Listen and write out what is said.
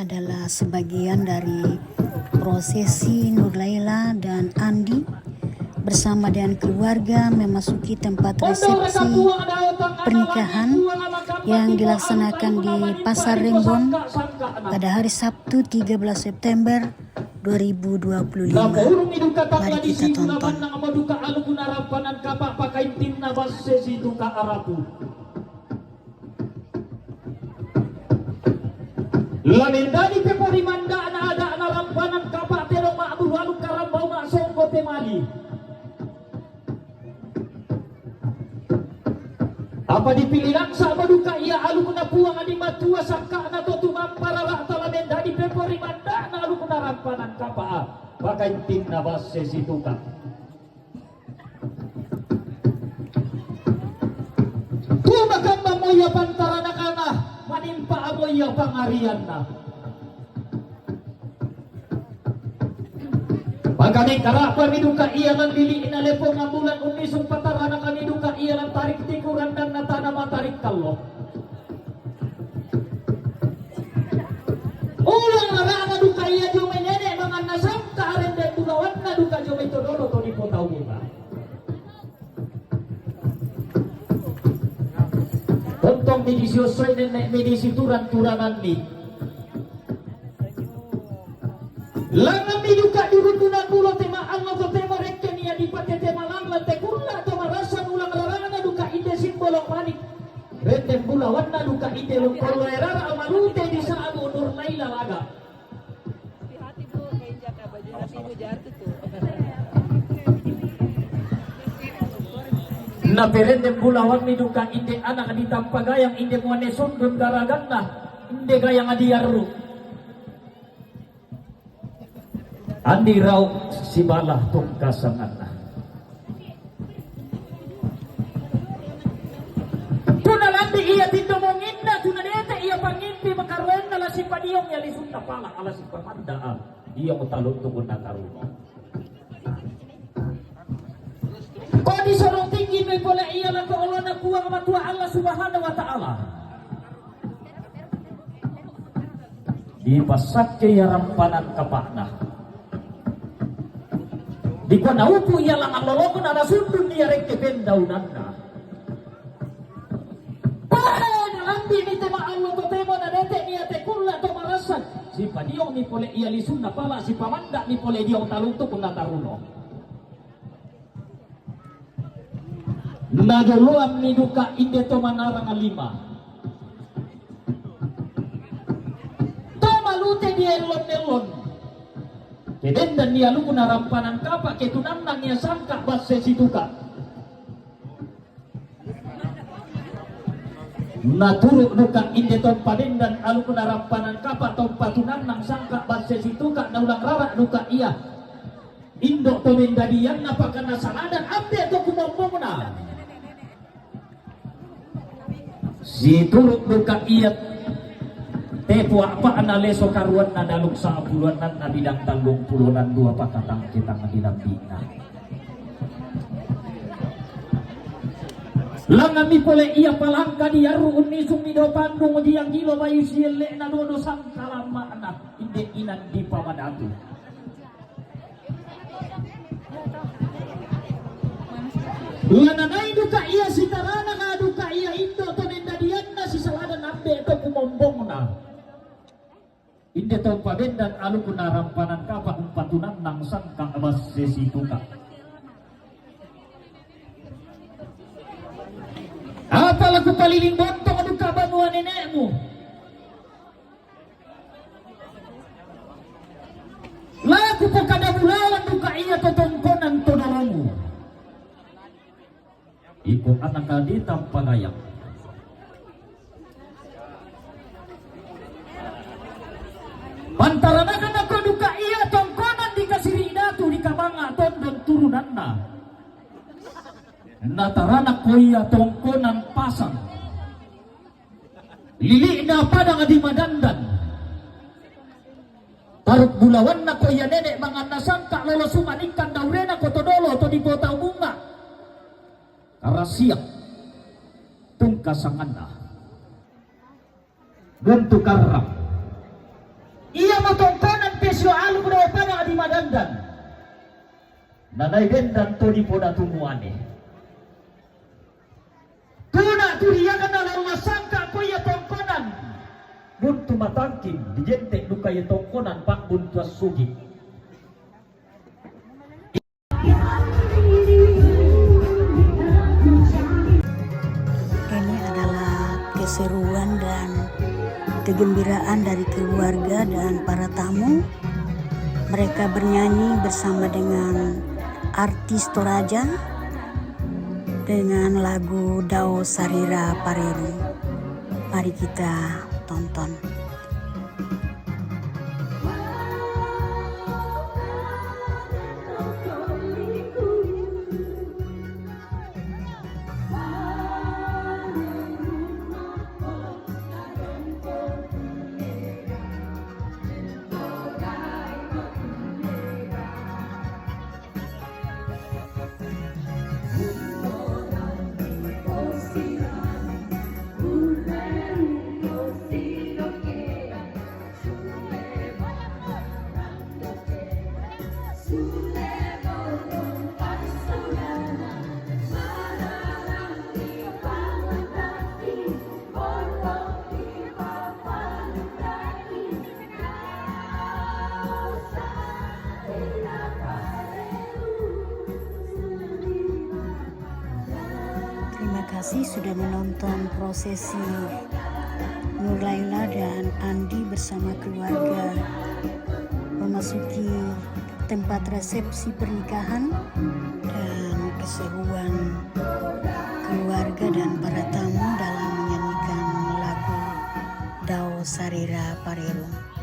adalah sebagian dari prosesi Nur Laila dan Andi bersama dengan keluarga memasuki tempat resepsi pernikahan yang dilaksanakan di Pasar Rembon pada hari Sabtu 13 September 2025. Mari kita tonton. Lamendani pepori manda ada rampanan kapak terong ma'bul walu karambau ma'songko temali. Apa dipilih langsa maduka ia alu kuna puang adi matua sangka na to tumampara rata lamendani pepori manda na alu kuna rampanan kapak pakai tim na basse situka. Tumakamba moya pantarana kana manimpa amoy pangarian na. Pagkami karapa miduka iya ng diliin na lepong ang bulan unisong patarana kami duka iya ng tarik tikuran dan natana matarik kalo. Ulang narana duka iya jomay nene mga nasam kaaren dan tulawan na duka jomay todoro to di po tau kita. Tontong medisyosoy dan medisituran-turanan ni langan miduka dirutunan bulo tema Allah to tema rekken ya dipate tema langlan te kulla to marasan ulang rarana duka ide simbolok manik reten bulawan na duka ide lo kolera amalute di sa Abu Nur Laila laga hati bu kayak jaka baju hati bu jatuh tuh na perende bulawan miduka ide anak di tampagayang ide muane sundun garaganna ide gayang adiaru Andi raw si balah tungkasangan na. Tunalandi iya tindomongin na, tunalete iya pangimpi makarwen na si padiyong ya lisong napala ala si pamandaan. Iya mo talong tungon na taruno. Kung di sorong tinggi may pala iya lang kaulo na kuwang matua Allah subhanahu wa ta'ala. Di pasak kaya rampanan kapak na. Di ko naupo iya lang ang loloko na nasundun niya rin kebendaunan na. Nalambi ni tema Allah to temo na dete niya te kulla to marasan. Si padiyong ni pole iya lisun na pala, si pamanda ni pole diyong talunto kung nataruno. Naguluan ni duka inde to manarang alima. To malute di elon-elon. Keden dan dia lu kuna rampanan kapak ketunan nang niya sangka basse situka. Naturuk duka inde ton paden dan alu kuna rampanan kapak ton patunan nang sangka basse situka na ulang rarak duka iya. Indok to mendadian napakan nasanadan abde to kumombong na. Si turuk duka iya tepo apa analeso karuan na daluk sa puluhan na bidang talong puluhan dua pakatang kita ngidambina. Langami pole iya palangka diaru unisung nido pandung diang gilo bayu sile na dodo sangkalama anak inde inan di pamadatu. Lananay duka iya sitarana ka duka iya indo to nendadian na si saladan abde to kumombong na. Inde tau pabendan alu kuna rampanan kapak umpatunan nang sangka abas sesituka. Apa laku paliling bontong adu kabanua nenekmu? Laku po kadabulawan duka iya totongkonan todolomu. Ipo anak kaditang pagayang. Pantaranakan ako duka iya tongkonan di kasirina tu di kabanga ton dan turunan na. Nataranak ko iya tongkonan pasang. Lili na padang adi madandan. Taruk bulawan na ko iya nenek mga nasangka lolo sumanikan daurena ko todolo to di kota bunga. Karasiak tungkasangan na. Gantu karang. nanay bendan to di poda tumuane. Tuna turiyakan na lang masangka po ya tongkonan. Nun tumatangking di jente luka ya tongkonan pak buntuas sugi. Ini adalah keseruan dan kegembiraan dari keluarga dan para tamu. Mereka bernyanyi bersama dengan artis Toraja dengan lagu Dao Sarira Pareru. Mari kita tonton. Terima kasih sudah menonton prosesi Nur Laila dan Andi bersama keluarga memasuki tempat resepsi pernikahan dan keseruan keluarga dan para tamu dalam menyanyikan lagu Dao Sarira Pareru.